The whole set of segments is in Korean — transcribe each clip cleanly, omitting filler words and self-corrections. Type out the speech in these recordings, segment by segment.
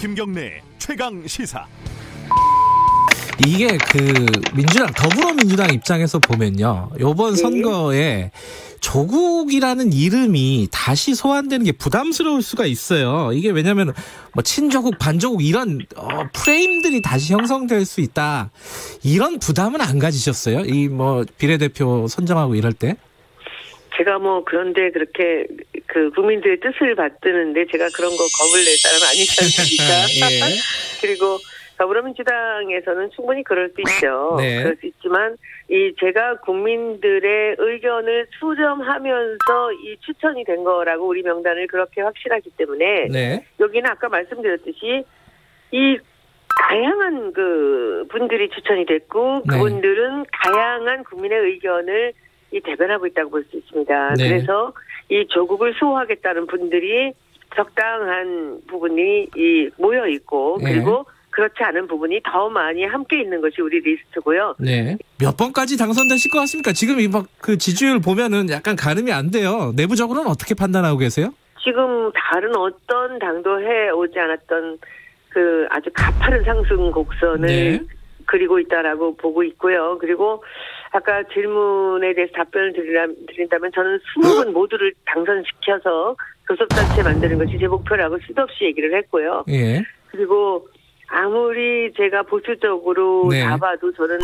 김경래 최강 시사. 이게 민주당, 더불어민주당 입장에서 보면요, 이번 선거에 조국이라는 이름이 다시 소환되는 게 부담스러울 수가 있어요. 이게 왜냐하면 뭐 친조국, 반조국 이런 프레임들이 다시 형성될 수 있다. 이런 부담은 안 가지셨어요? 이 뭐 비례대표 선정하고 이럴 때? 제가 뭐 그런데 그렇게 국민들의 뜻을 받드는데 제가 그런 거 겁을 낼 사람은 아니지 않습니까? 예. 그리고 더불어민주당에서는 충분히 그럴 수 있죠. 네. 그럴 수 있지만 제가 국민들의 의견을 수렴하면서 이 추천이 된 거라고 우리 명단을 그렇게 확신하기 때문에 네. 여기는 아까 말씀드렸듯이 이 다양한 분들이 추천이 됐고 네. 그분들은 다양한 국민의 의견을 대변하고 있다고 볼 수 있습니다. 네. 그래서 이 조국을 수호하겠다는 분들이 적당한 부분이 모여 있고 그리고 그렇지 않은 부분이 더 많이 함께 있는 것이 우리 리스트고요. 네. 몇 번까지 당선되실 것 같습니까? 지금 지지율 보면은 약간 가늠이 안 돼요. 내부적으로는 어떻게 판단하고 계세요? 지금 다른 어떤 당도 해오지 않았던 아주 가파른 상승 곡선을 그리고 있다라고 보고 있고요. 그리고 아까 질문에 대해서 답변을 드린다면 저는 20분 모두를 당선시켜서 교섭단체 만드는 것이 제 목표라고 수도 없이 얘기를 했고요. 예. 그리고 아무리 제가 보수적으로 잡아도 저는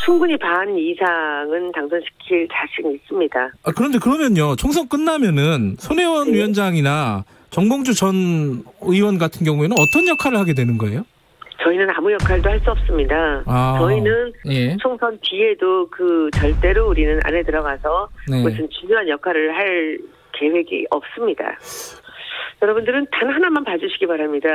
충분히 반 이상은 당선시킬 자신이 있습니다. 그런데 그러면요, 총선 끝나면은 손혜원 위원장이나 정봉주 전 의원 같은 경우에는 어떤 역할을 하게 되는 거예요? 저희는 아무 역할도 할 수 없습니다. 저희는 총선 뒤에도 절대로 우리는 안에 들어가서 무슨 중요한 역할을 할 계획이 없습니다. 여러분들은 단 하나만 봐주시기 바랍니다.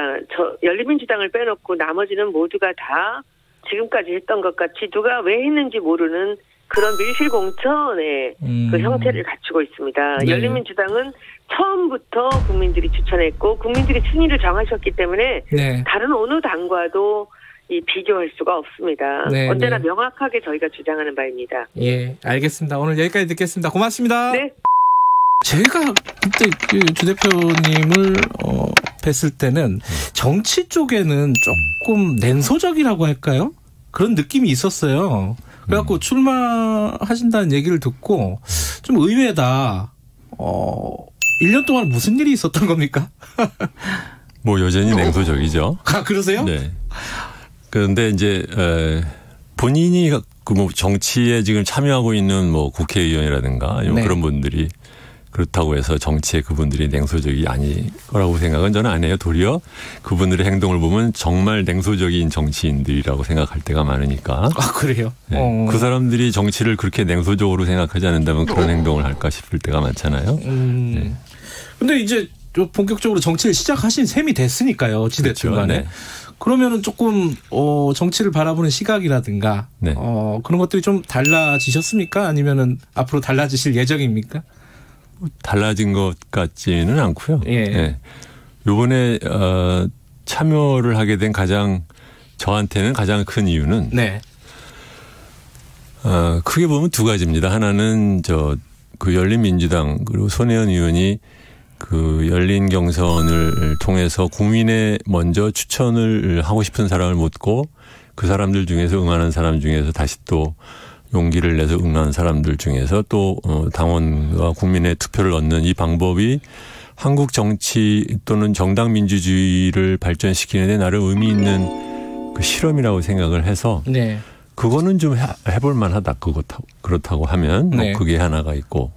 열린민주당을 빼놓고 나머지는 모두가 다 지금까지 했던 것 같이 누가 왜 했는지 모르는 그런 밀실공천의 형태를 갖추고 있습니다. 네. 열린민주당은 처음부터 국민들이 추천했고 국민들이 순위를 정하셨기 때문에 다른 어느 당과도 비교할 수가 없습니다. 언제나 명확하게 저희가 주장하는 바입니다. 예, 알겠습니다. 오늘 여기까지 듣겠습니다. 고맙습니다. 네. 제가 그때 주 대표님을 뵀을 때는 정치 쪽에는 조금 냉소적이라고 할까요? 그런 느낌이 있었어요. 그래갖고 출마하신다는 얘기를 듣고 좀 의외다. 1년 동안 무슨 일이 있었던 겁니까? 뭐 여전히 냉소적이죠. 그러세요? 네. 그런데 이제 본인이 정치에 지금 참여하고 있는 국회의원이라든가 그런 분들이 그렇다고 해서 정치에 그분들이 냉소적이 아닐 거라고 생각은 저는 안 해요. 도리어 그분들의 행동을 보면 정말 냉소적인 정치인들이라고 생각할 때가 많으니까. 그래요? 네. 그 사람들이 정치를 그렇게 냉소적으로 생각하지 않는다면 그런 행동을 할까 싶을 때가 많잖아요. 네. 근데 이제 본격적으로 정치를 시작하신 셈이 됐으니까요. 어찌됐든 간에. 그렇죠. 네. 그러면은 조금 정치를 바라보는 시각이라든가 그런 것들이 좀 달라지셨습니까? 아니면은 앞으로 달라지실 예정입니까? 달라진 것 같지는 않고요. 이번에 참여를 하게 된 저한테는 가장 큰 이유는 크게 보면 두 가지입니다. 하나는 열린민주당 그리고 손혜원 의원이 열린 경선을 통해서 국민에 먼저 추천을 하고 싶은 사람을 묻고 그 사람들 중에서 응하는 사람 중에서 다시 또 용기를 내서 응하는 사람들 중에서 또 당원과 국민의 투표를 얻는 이 방법이 한국 정치 또는 정당 민주주의를 발전시키는 데 나름 의미 있는 실험이라고 생각을 해서 그거는 좀 해볼 만하다. 그렇다고 하면 그게 하나가 있고,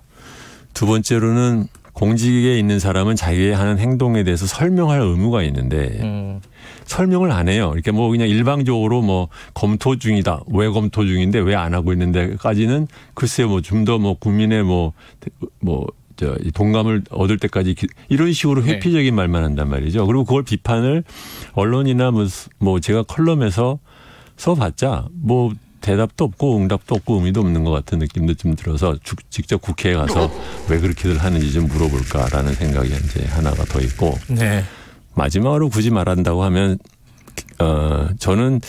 두 번째로는 공직에 있는 사람은 자기의 하는 행동에 대해서 설명할 의무가 있는데 설명을 안 해요. 이렇게 그냥 일방적으로 검토 중이다. 왜 검토 중인데 왜 안 하고 있는데까지는 글쎄요, 좀 더 국민의 동감을 얻을 때까지 이런 식으로 회피적인 말만 한단 말이죠. 그리고 그걸 비판을 언론이나 제가 컬럼에서 써봤자 대답도 없고 응답도 없고 의미도 없는 것 같은 느낌도 좀 들어서 직접 국회에 가서 왜 그렇게들 하는지 좀 물어볼까라는 생각이 이제 하나가 더 있고, 마지막으로 굳이 말한다고 하면 저는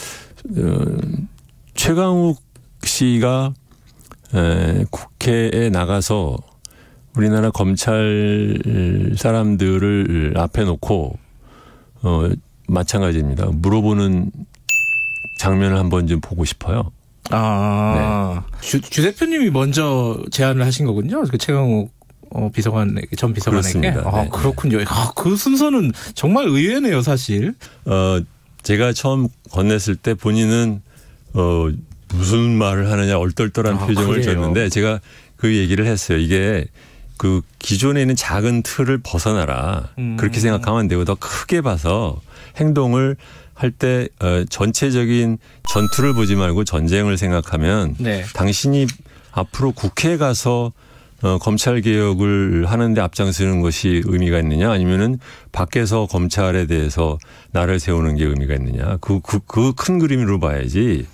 최강욱 씨가 국회에 나가서 우리나라 검찰 사람들을 앞에 놓고 마찬가지입니다. 물어보는 장면을 한번 좀 보고 싶어요. 네. 주 대표님이 먼저 제안을 하신 거군요. 그 최강욱 비서관에게, 전 비서관에게. 그렇습니다. 그렇군요. 그 순서는 정말 의외네요, 사실. 제가 처음 건넸을 때 본인은 무슨 말을 하느냐 얼떨떨한 표정을 줬는데 제가 그 얘기를 했어요. 이게 그 기존에 있는 작은 틀을 벗어나라. 그렇게 생각하면 안 되고 더 크게 봐서 행동을 할 때 전체적인 전투를 보지 말고 전쟁을 생각하면 네. 당신이 앞으로 국회에 가서 검찰 개혁을 하는데 앞장서는 것이 의미가 있느냐 아니면은 밖에서 검찰에 대해서 나를 세우는 게 의미가 있느냐 그 큰 그림으로 봐야지.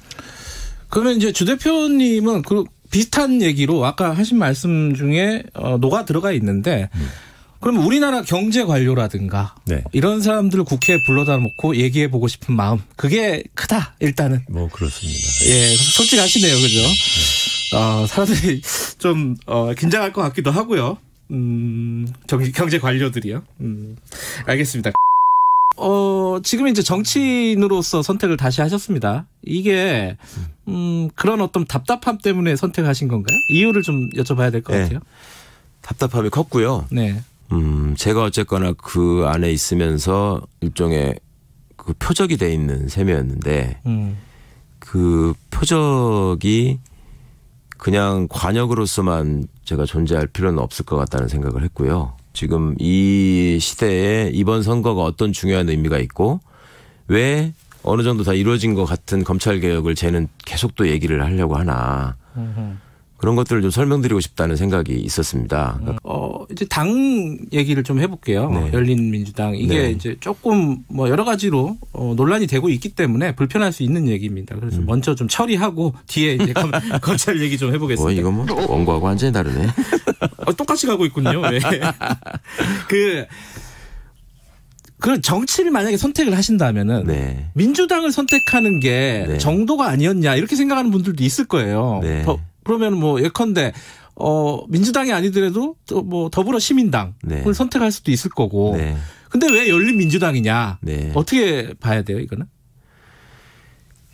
그러면 이제 주 대표님은 그 비슷한 얘기로 아까 하신 말씀 중에 녹아 들어가 있는데 그럼 우리나라 경제 관료라든가 네. 이런 사람들을 국회에 불러다 놓고 얘기해 보고 싶은 마음 그게 크다 일단은. 뭐 그렇습니다. 예, 솔직하시네요, 그죠? 사람들이 좀 긴장할 것 같기도 하고요. 경제 관료들이요. 알겠습니다. 지금 이제 정치인으로서 선택을 다시 하셨습니다. 이게 그런 어떤 답답함 때문에 선택하신 건가요? 이유를 좀 여쭤봐야 될 것 같아요. 답답함이 컸고요. 네. 제가 어쨌거나 그 안에 있으면서 일종의 그 표적이 돼 있는 셈이었는데 그 표적이 그냥 관역으로서만 제가 존재할 필요는 없을 것 같다는 생각을 했고요. 지금 이 시대에 이번 선거가 어떤 중요한 의미가 있고 왜 어느 정도 다 이루어진 것 같은 검찰개혁을 쟤는 계속 또 얘기를 하려고 하나. 그런 것들을 좀 설명드리고 싶다는 생각이 있었습니다. 이제 당 얘기를 좀 해볼게요. 네. 열린민주당. 이게 네. 이제 조금 뭐 여러 가지로 논란이 되고 있기 때문에 불편할 수 있는 얘기입니다. 그래서 먼저 좀 처리하고 뒤에 이제 검찰 얘기 좀 해보겠습니다. 이거 뭐 원고하고 완전히 다르네. 똑같이 가고 있군요. 네. 그 정치를 만약에 선택을 하신다면은 네. 민주당을 선택하는 게 네. 정도가 아니었냐 이렇게 생각하는 분들도 있을 거예요. 네. 그러면 뭐 예컨대 민주당이 아니더라도 또 뭐 더불어시민당을 네. 선택할 수도 있을 거고. 네. 근데 왜 열린민주당이냐? 네. 어떻게 봐야 돼요, 이거는?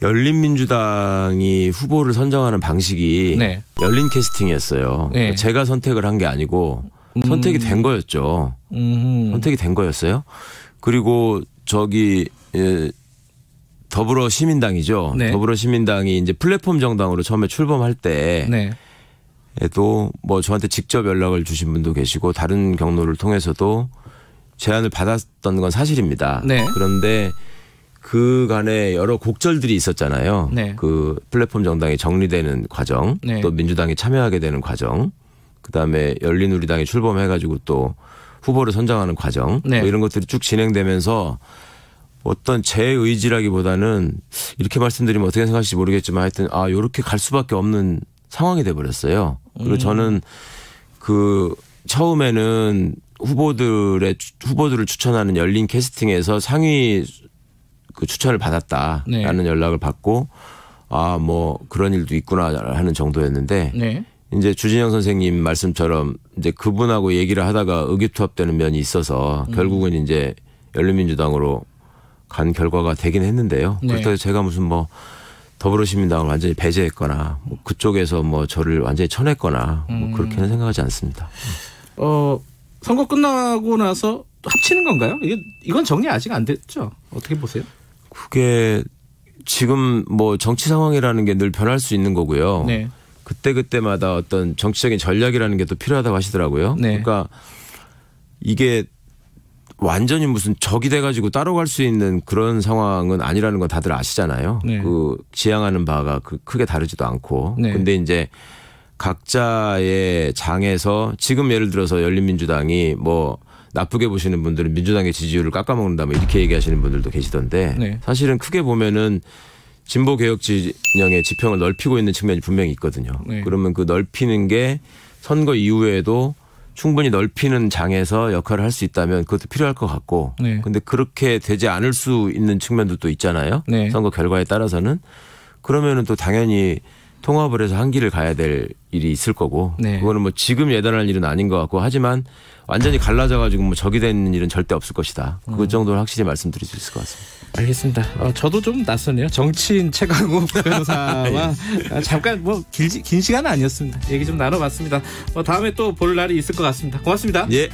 열린민주당이 후보를 선정하는 방식이 네. 열린 캐스팅이었어요. 네. 제가 선택을 한 게 아니고 선택이 된 거였죠. 선택이 된 거였어요. 그리고 더불어시민당이죠. 네. 더불어시민당이 이제 플랫폼 정당으로 처음에 출범할 때 네. 에도 뭐 저한테 직접 연락을 주신 분도 계시고 다른 경로를 통해서도 제안을 받았던 건 사실입니다. 네. 그런데 그간에 여러 곡절들이 있었잖아요. 네. 그 플랫폼 정당이 정리되는 과정, 네. 또 민주당이 참여하게 되는 과정, 그다음에 열린우리당이 출범해가지고 또 후보를 선정하는 과정, 네. 뭐 이런 것들이 쭉 진행되면서 어떤 제 의지라기보다는 이렇게 말씀드리면 어떻게 생각하실지 모르겠지만 하여튼 요렇게 갈 수밖에 없는 상황이 돼버렸어요. 그리고 저는 그 처음에는 후보들을 추천하는 열린 캐스팅에서 상위 그 추천을 받았다라는 네. 연락을 받고 뭐 그런 일도 있구나 하는 정도였는데 네. 이제 주진영 선생님 말씀처럼 이제 그분하고 얘기를 하다가 의기투합되는 면이 있어서 결국은 이제 열린민주당으로 간 결과가 되긴 했는데요. 네. 그렇다고 제가 무슨 뭐 더불어시민당을 완전히 배제했거나 뭐 그쪽에서 뭐 저를 완전히 쳐냈거나 뭐 그렇게는 생각하지 않습니다. 선거 끝나고 나서 합치는 건가요? 이건 정리 아직 안 됐죠? 어떻게 보세요? 그게 지금 뭐 정치 상황이라는 게 늘 변할 수 있는 거고요. 네. 그때마다 어떤 정치적인 전략이라는 게 또 필요하다고 하시더라고요. 네. 그러니까 이게 완전히 무슨 적이 돼가지고 따로 갈 수 있는 그런 상황은 아니라는 건 다들 아시잖아요. 네. 그 지향하는 바가 크게 다르지도 않고. 네. 근데 이제 각자의 장에서 지금 예를 들어서 열린민주당이 뭐 나쁘게 보시는 분들은 민주당의 지지율을 깎아먹는다 뭐 이렇게 얘기하시는 분들도 계시던데 네. 사실은 크게 보면은 진보 개혁 진영의 지평을 넓히고 있는 측면이 분명히 있거든요. 네. 그러면 그 넓히는 게 선거 이후에도 충분히 넓히는 장에서 역할을 할 수 있다면 그것도 필요할 것 같고. 네. 근데 그렇게 되지 않을 수 있는 측면도 또 있잖아요. 네. 선거 결과에 따라서는. 그러면은 또 당연히 통합을 해서 한 길을 가야 될 일이 있을 거고 네. 그거는 뭐 지금 예단할 일은 아닌 것 같고 하지만 완전히 갈라져가지고 뭐 적이 되는 일은 절대 없을 것이다. 그 정도는 확실히 말씀드릴 수 있을 것 같습니다. 알겠습니다. 저도 좀 낯서네요. 정치인 최강욱 변호사와 잠깐 뭐 긴 시간은 아니었습니다. 얘기 좀 나눠봤습니다. 다음에 또 볼 날이 있을 것 같습니다. 고맙습니다. 예.